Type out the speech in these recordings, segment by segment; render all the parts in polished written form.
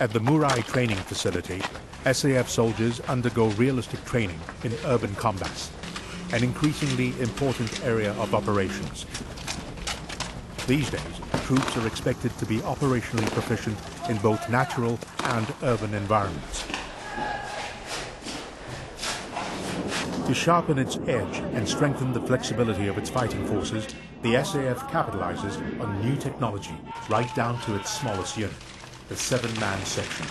At the Murai training facility, SAF soldiers undergo realistic training in urban combats, an increasingly important area of operations. These days, troops are expected to be operationally proficient in both natural and urban environments. To sharpen its edge and strengthen the flexibility of its fighting forces, the SAF capitalizes on new technology right down to its smallest unit, the 7-man section.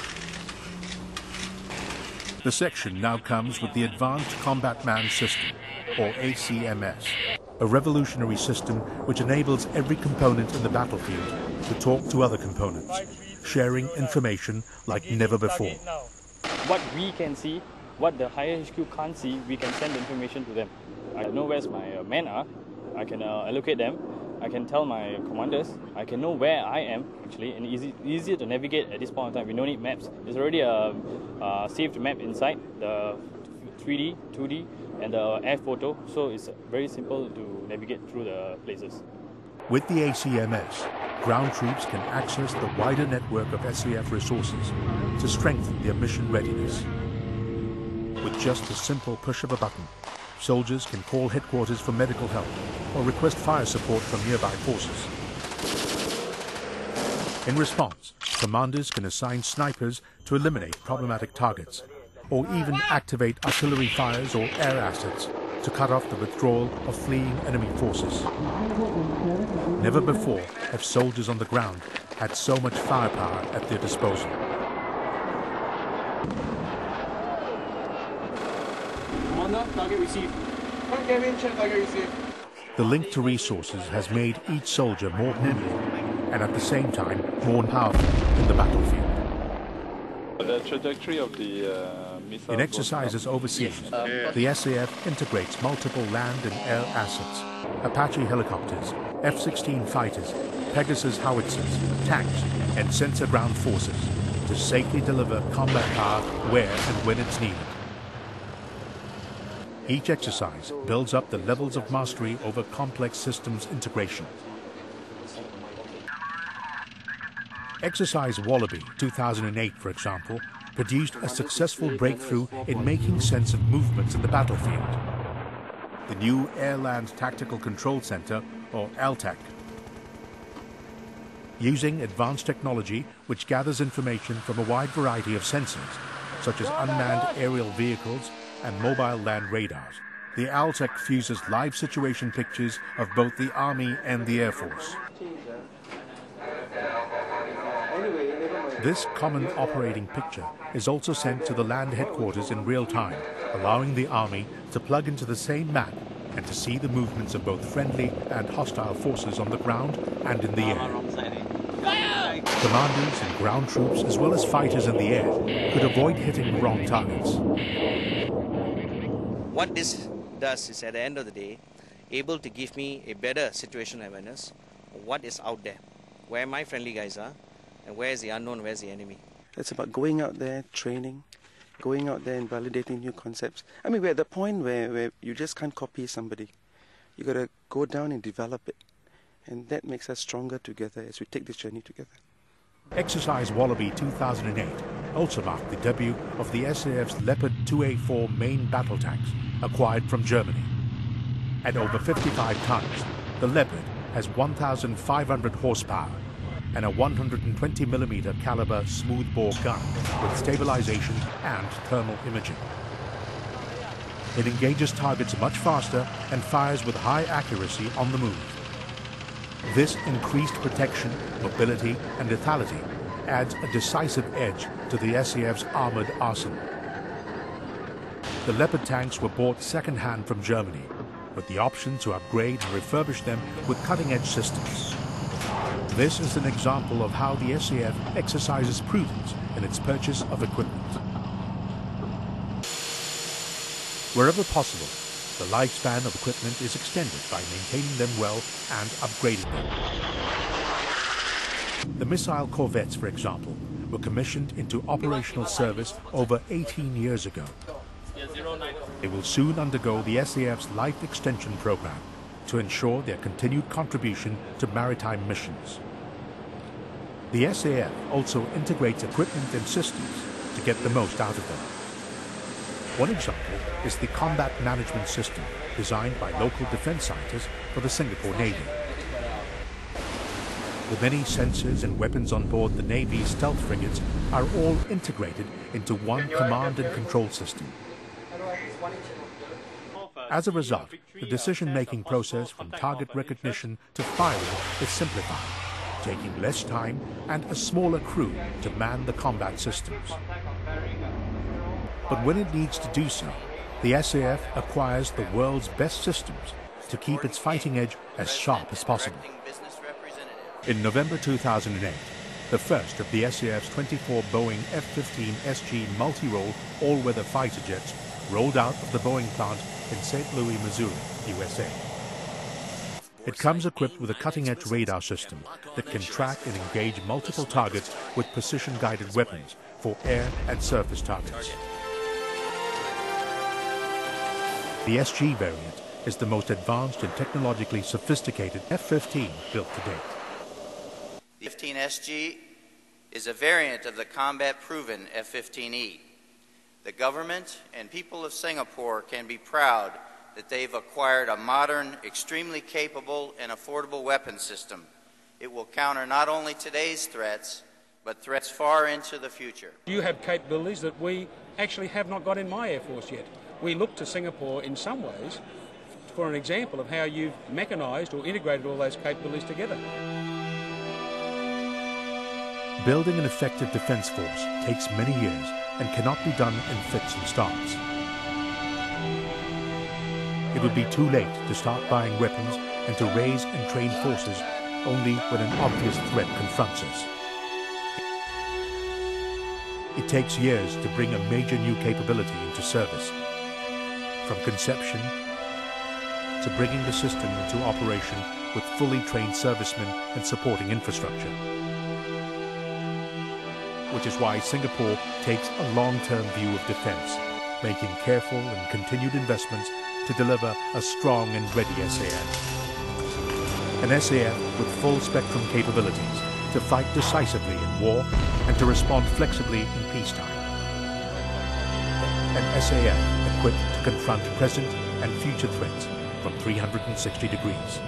The section now comes with the Advanced Combat Man System, or ACMS, a revolutionary system which enables every component in the battlefield to talk to other components, sharing information like never before. What we can see, what the higher HQ can't see, we can send information to them. I know where my men are, I can allocate them, I can tell my commanders, I can know where I am actually, and easier to navigate at this point in time. We don't need maps. There's already a saved map inside, the 3D, 2D, and the air photo, so it's very simple to navigate through the places. With the ACMS, ground troops can access the wider network of SAF resources to strengthen their mission readiness. With just a simple push of a button, soldiers can call headquarters for medical help or request fire support from nearby forces. In response, commanders can assign snipers to eliminate problematic targets, or even activate artillery fires or air assets to cut off the withdrawal of fleeing enemy forces. Never before have soldiers on the ground had so much firepower at their disposal. Target received. Target received. The link to resources has made each soldier more nimble and at the same time more powerful in the battlefield. The trajectory of the missile. In exercises overseas, the SAF integrates multiple land and air assets, Apache helicopters, F-16 fighters, Pegasus howitzers, tanks, and sensor ground forces to safely deliver combat power where and when it's needed. Each exercise builds up the levels of mastery over complex systems integration. Exercise Wallaby 2008, for example, produced a successful breakthrough in making sense of movements in the battlefield. The new Air-Land Tactical Control Center, or ALTAC. Using advanced technology which gathers information from a wide variety of sensors, such as unmanned aerial vehicles and mobile land radars, the ALTAC fuses live situation pictures of both the Army and the Air Force. This common operating picture is also sent to the land headquarters in real time, allowing the Army to plug into the same map and to see the movements of both friendly and hostile forces on the ground and in the air. Commanders and ground troops, as well as fighters in the air, could avoid hitting wrong targets. What this does is, at the end of the day, able to give me a better situational awareness of what is out there, where my friendly guys are, and where is the unknown, where is the enemy. It's about going out there, training, going out there and validating new concepts. I mean, we're at the point where you just can't copy somebody. You got to go down and develop it. And that makes us stronger together as we take this journey together. Exercise Wallaby 2008 also marked the debut of the SAF's Leopard 2A4 main battle tanks, acquired from Germany. At over 55 tons, the Leopard has 1,500 horsepower and a 120mm caliber smoothbore gun with stabilization and thermal imaging. It engages targets much faster and fires with high accuracy on the move. This increased protection, mobility, and lethality adds a decisive edge to the SAF's armored arsenal. The Leopard tanks were bought second-hand from Germany, with the option to upgrade and refurbish them with cutting-edge systems. This is an example of how the SAF exercises prudence in its purchase of equipment. Wherever possible, the lifespan of equipment is extended by maintaining them well and upgrading them. The missile corvettes, for example, were commissioned into operational service over 18 years ago. They will soon undergo the SAF's Life Extension Program to ensure their continued contribution to maritime missions. The SAF also integrates equipment and systems to get the most out of them. One example is the combat management system designed by local defense scientists for the Singapore Navy. The many sensors and weapons on board the Navy's stealth frigates are all integrated into one command and control system. As a result, the decision-making process from target recognition to firing is simplified, taking less time and a smaller crew to man the combat systems. But when it needs to do so, the SAF acquires the world's best systems to keep its fighting edge as sharp as possible. In November 2008, the first of the SAF's 24 Boeing F-15 SG multi-role all-weather fighter jets rolled out of the Boeing plant in St. Louis, Missouri, USA. It comes equipped with a cutting-edge radar system that can track and engage multiple targets with precision-guided weapons for air and surface targets. The SG variant is the most advanced and technologically sophisticated F-15 built to date. The F-15 SG is a variant of the combat-proven F-15E. The government and people of Singapore can be proud that they've acquired a modern, extremely capable, and affordable weapon system. It will counter not only today's threats, but threats far into the future. You have capabilities that we actually have not got in my Air Force yet. We look to Singapore in some ways for an example of how you've mechanised or integrated all those capabilities together. Building an effective defence force takes many years and cannot be done in fits and starts. It would be too late to start buying weapons and to raise and train forces only when an obvious threat confronts us. It takes years to bring a major new capability into service. From conception to bringing the system into operation with fully trained servicemen and supporting infrastructure. Which is why Singapore takes a long-term view of defence, making careful and continued investments to deliver a strong and ready SAF. An SAF with full-spectrum capabilities to fight decisively in war and to respond flexibly in peacetime. An SAF equipped to confront present and future threats from 360 degrees.